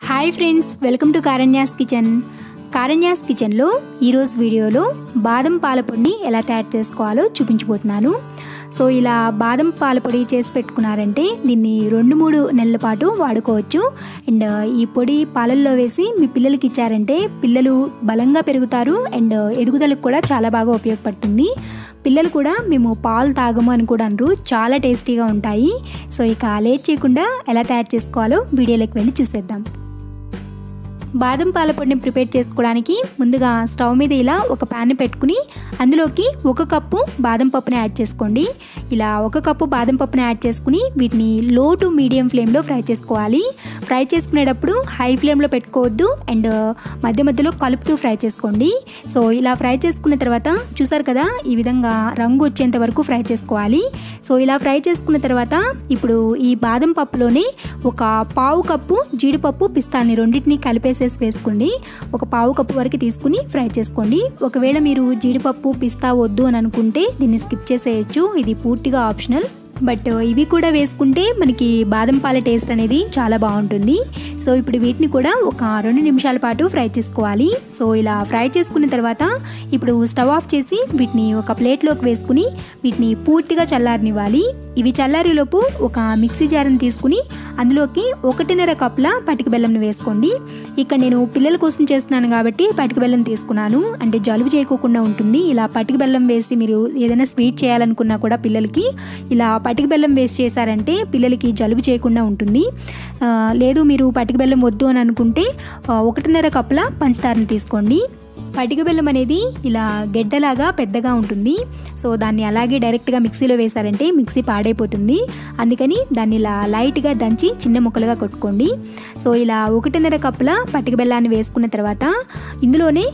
Hi friends, welcome to Karanya's kitchen. Karanya's కిచెన్లో ఈరోజు వీడియోలో బాదం పాల పొడిని ఎలా తయారు చేసుకోవాలో చూపించబోతున్నాను. సో ఇలా బాదం పాల పొడి చేసి పెట్టుకున్నారంటే దీన్ని 2-3 నెలల పాటు వాడుకోవచ్చు. అండ్ ఈ పొడి పాలల్లో వేసి మీ పిల్లలకి ఇచ్చారంటే పిల్లలు బలంగా పెరుగుతారు అండ్ ఎదుగుదలకు కూడా చాలా బాగా ఉపయోగపడుతుంది. పిల్లలు కూడా మేము పాలు తాగము అని కూడా అనరు, చాలా టేస్టీగా ఉంటాయి. సో ఇక లేట్ చేయకుండా ఎలా తయారు చేసుకోవాలో వీడియోలోకి వెళ్ళి చూసేద్దాం. బాదం పాల పొడిని ప్రిపేర్ చేసుకోవడానికి ముందుగా స్టవ్ మీద ఇలా ఒక ప్యాన్ పెట్టుకుని అందులోకి 1 కప్పు బాదం పప్పుని యాడ్ చేసుకోండి. ఇలా 1 కప్పు బాదం పప్పుని యాడ్ చేసుకుని వీటిని లో టు మీడియం ఫ్లేమ్లో ఫ్రై చేసుకోవాలి. ఫ్రై చేసుకునేటప్పుడు హై ఫ్లేమ్లో పెట్టుకోవద్దు అండ్ మధ్య మధ్యలో కలుపుతూ ఫ్రై చేసుకోండి. సో ఇలా ఫ్రై చేసుకున్న తర్వాత చూసారు కదా, ఈ విధంగా రంగు వచ్చేంత వరకు ఫ్రై చేసుకోవాలి. సో ఇలా ఫ్రై చేసుకున్న తర్వాత ఇప్పుడు ఈ బాదం పప్పులోనే 1/4 కప్పు జీడిపప్పు పిస్తాని రెండింటిని కలిపేసేసి వేసుకోండి. 1/4 కప్పు వరకు తీసుకుని ఫ్రై చేసుకోండి. ఒకవేళ మీరు జీడిపప్పు పిస్తా వద్దు అని అనుకుంటే దీన్ని స్కిప్ చేసేయచ్చు, ఇది పూర్తిగా ఆప్షనల్. బట్ ఇవి కూడా వేసుకుంటే మనకి బాదం పాల టేస్ట్ అనేది చాలా బాగుంటుంది. సో ఇప్పుడు వీటిని కూడా ఒక 2 నిమిషాల పాటు ఫ్రై చేసుకోవాలి. సో ఇలా ఫ్రై చేసుకున్న తర్వాత ఇప్పుడు స్టవ్ ఆఫ్ చేసి వీటిని ఒక ప్లేట్లోకి వేసుకుని వీటిని పూర్తిగా చల్లారనివ్వాలి. ఇవి చల్లారేలోపు ఒక మిక్సీ జార్ని తీసుకుని అందులోకి 1.5 కప్పుల పటిక బెల్లంని వేసుకోండి. ఇక్కడ నేను పిల్లల కోసం చేస్తున్నాను కాబట్టి పటిక బెల్లం తీసుకున్నాను, అంటే జలుబు చేయకోకుండా ఉంటుంది. ఇలా పటిక బెల్లం వేసి మీరు ఏదైనా స్వీట్ చేయాలనుకున్నా కూడా పిల్లలకి ఇలా పటిక బెల్లం వేస్ట్ చేశారంటే పిల్లలకి జలుబు చేయకుండా ఉంటుంది. లేదు మీరు పటిక బెల్లం వద్దు అని అనుకుంటే 1.5 కప్పుల పంచదారని తీసుకోండి. పటిక బెల్లం అనేది ఇలా గెడ్డలాగా పెద్దగా ఉంటుంది. సో దాన్ని అలాగే డైరెక్ట్గా మిక్సీలో వేశారంటే మిక్సీ పాడైపోతుంది. అందుకని దాన్ని ఇలా లైట్గా దంచి చిన్న ముక్కలుగా కొట్టుకోండి. సో ఇలా 1.5 కప్పుల పటిక బెల్లాన్ని వేసుకున్న తర్వాత ఇందులోనే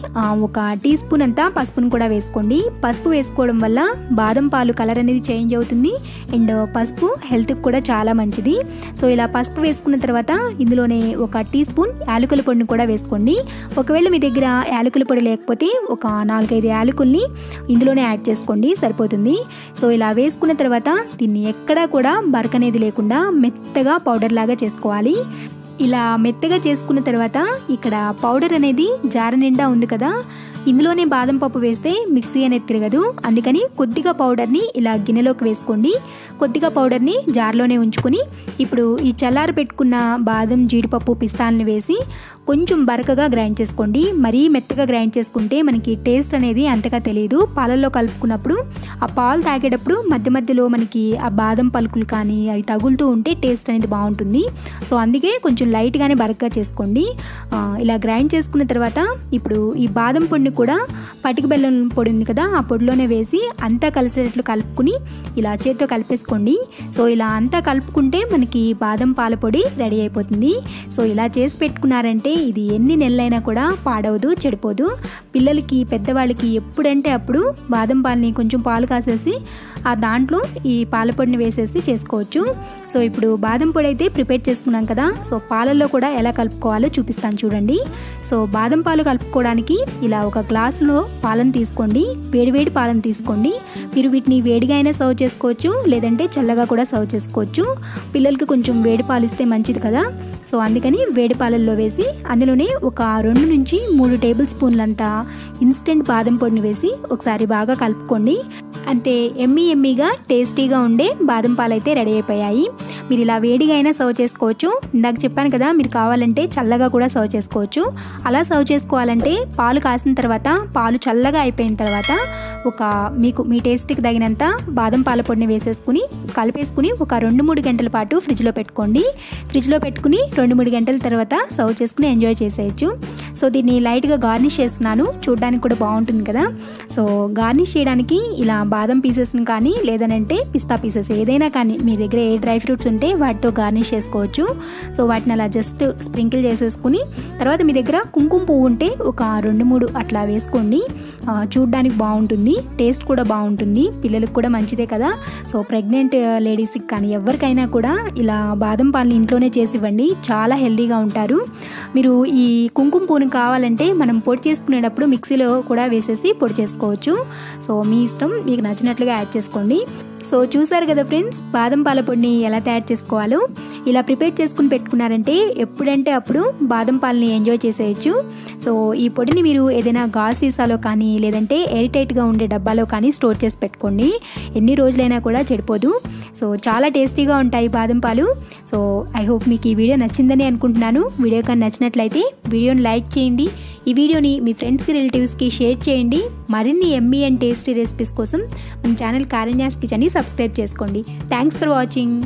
1 టీ స్పూన్ అంతా పసుపును కూడా వేసుకోండి. పసుపు వేసుకోవడం వల్ల బాదం పాలు కలర్ అనేది చేంజ్ అవుతుంది అండ్ పసుపు హెల్త్కి కూడా చాలా మంచిది. సో ఇలా పసుపు వేసుకున్న తర్వాత ఇందులోనే 1 టీ స్పూన్ యాలకుల పొడిని కూడా వేసుకోండి. ఒకవేళ మీ దగ్గర యాలకుల పొడి లేకపోతే ఒక 4-5 యాలకుల్ని ఇందులోనే యాడ్ చేసుకోండి, సరిపోతుంది. సో ఇలా వేసుకున్న తర్వాత దీన్ని ఎక్కడా కూడా బరక అనేది లేకుండా మెత్తగా పౌడర్ లాగా చేసుకోవాలి. ఇలా మెత్తగా చేసుకున్న తర్వాత ఇక్కడ పౌడర్ అనేది జార నిండా ఉంది కదా, ఇందులోనే బాదం పప్పు వేస్తే మిక్సీ అనేది తిరగదు. అందుకని కొద్దిగా పౌడర్ని ఇలా గిన్నెలోకి వేసుకోండి. కొద్దిగా పౌడర్ని జార్లోనే ఉంచుకొని ఇప్పుడు ఈ చల్లారి పెట్టుకున్న బాదం జీడిపప్పు పిస్తాల్ని వేసి కొంచెం బరకగా గ్రైండ్ చేసుకోండి. మరీ మెత్తగా గ్రైండ్ చేసుకుంటే మనకి టేస్ట్ అనేది అంతగా తెలియదు. పాలల్లో కలుపుకున్నప్పుడు ఆ పాలు తాగేటప్పుడు మధ్య మధ్యలో మనకి ఆ బాదం పలుకులు కానీ అవి తగులుతూ ఉంటే టేస్ట్ అనేది బాగుంటుంది. సో అందుకే కొంచెం లైట్గానే బరకగా చేసుకోండి. ఇలా గ్రైండ్ చేసుకున్న తర్వాత ఇప్పుడు ఈ బాదం పొడిని కూడా పటిక బెల్లం పొడి ఉంది కదా, ఆ పొడిలోనే వేసి అంతా కలిసేటట్లు కలుపుకుని ఇలా చేతితో కలిపేసుకోండి. సో ఇలా అంతా కలుపుకుంటే మనకి బాదం పాల పొడి రెడీ అయిపోతుంది. సో ఇలా చేసి పెట్టుకున్నారంటే ఇది ఎన్ని నెలలైనా కూడా పాడవదు, చెడిపోదు. పిల్లలకి పెద్దవాళ్ళకి ఎప్పుడంటే అప్పుడు బాదం పాలని కొంచెం పాలు కాసేసి ఆ దాంట్లో ఈ పాల పొడిని వేసేసి చేసుకోవచ్చు. సో ఇప్పుడు బాదం పొడి అయితే ప్రిపేర్ చేసుకున్నాం కదా, సో పాలల్లో కూడా ఎలా కలుపుకోవాలో చూపిస్తాను చూడండి. సో బాదం పాలు కలుపుకోవడానికి ఇలా 1 గ్లాసులో పాలను తీసుకోండి. వేడివేడి పాలను తీసుకోండి. మీరు వీటిని వేడిగా అయినా సర్వ్ చేసుకోవచ్చు, లేదంటే చల్లగా కూడా సర్వ్ చేసుకోవచ్చు. పిల్లలకి కొంచెం వేడి పాలు ఇస్తే మంచిది కదా. సో అందుకని వేడి పాలల్లో వేసి అందులోనే ఒక 2-3 టేబుల్ స్పూన్లంతా ఇన్స్టెంట్ బాదం పొడిని వేసి ఒకసారి బాగా కలుపుకోండి. అంతే, ఎమ్మీగా టేస్టీగా ఉండే బాదం పాలు అయితే రెడీ అయిపోయాయి. మీరు ఇలా వేడిగా అయినా సర్వ్ చేసుకోవచ్చు. ఇందాక చెప్పాను కదా, మీరు కావాలంటే చల్లగా కూడా సర్వ్ చేసుకోవచ్చు. అలా సర్వ్ చేసుకోవాలంటే పాలు కాసిన తర్వాత పాలు చల్లగా అయిపోయిన తర్వాత మీకు మీ టేస్ట్కి తగినంత బాదం పాల పొడిని వేసేసుకుని కలిపేసుకుని ఒక 2-3 గంటల పాటు ఫ్రిడ్జ్లో పెట్టుకోండి. ఫ్రిడ్జ్లో పెట్టుకుని 2-3 గంటల తర్వాత సర్వ్ చేసుకుని ఎంజాయ్ చేసేయచ్చు. సో దీన్ని లైట్గా గార్నిష్ చేస్తున్నాను, చూడడానికి కూడా బాగుంటుంది కదా. సో గార్నిష్ చేయడానికి ఇలా బాదం పీసెస్ని కానీ లేదనంటే పిస్తా పీసెస్ ఏదైనా కానీ మీ దగ్గర ఏ డ్రై ఫ్రూట్స్ ఉంటే వాటితో గార్నిష్ చేసుకోవచ్చు. సో వాటిని అలా జస్ట్ స్ప్రింకిల్ చేసేసుకుని తర్వాత మీ దగ్గర కుంకుమ పువ్వు ఉంటే ఒక 2-3 అట్లా వేసుకోండి. చూడడానికి బాగుంటుంది, టేస్ట్ కూడా బాగుంటుంది, పిల్లలకు కూడా మంచిదే కదా. సో ప్రెగ్నెంట్ లేడీస్కి కానీ ఎవరికైనా కూడా ఇలా బాదం పాలని ఇంట్లోనే చేసి ఇవ్వండి, చాలా హెల్తీగా ఉంటారు. మీరు ఈ కుంకుమ పువ్వుని కావాలంటే మనం పొడి చేసుకునేటప్పుడు మిక్సీలో కూడా వేసేసి పొడి చేసుకోవచ్చు. సో మీ ఇష్టం, మీకు నచ్చినట్లుగా యాడ్ చేసుకోండి. సో సో చూసారు కదా ఫ్రెండ్స్, బాదం పాల పొడిని ఎలా తయారు చేసుకోవాలో. ఇలా ప్రిపేర్ చేసుకుని పెట్టుకున్నారంటే ఎప్పుడంటే అప్పుడు బాదం పాలని ఎంజాయ్ చేసేయచ్చు. సో ఈ పొడిని మీరు ఏదైనా గాజు సీసాలో కానీ లేదంటే ఎయిర్ టైట్గా ఉండే డబ్బాలో కానీ స్టోర్ చేసి పెట్టుకోండి. ఎన్ని రోజులైనా కూడా చెడిపోదు. సో చాలా టేస్టీగా ఉంటాయి బాదం పాలు. సో ఐ హోప్ మీకు ఈ వీడియో నచ్చిందని అనుకుంటున్నాను. వీడియో కానీ నచ్చినట్లయితే వీడియోని లైక్ చేయండి. ఈ వీడియోని మీ ఫ్రెండ్స్కి, రిలేటివ్స్కి షేర్ చేయండి. మరిన్ని యమ్మీ అండ్ టేస్టీ రెసిపీస్ కోసం మన ఛానల్ కారణ్యాస్ కిచెన్ని సబ్స్క్రైబ్ చేసుకోండి. Thanks for watching.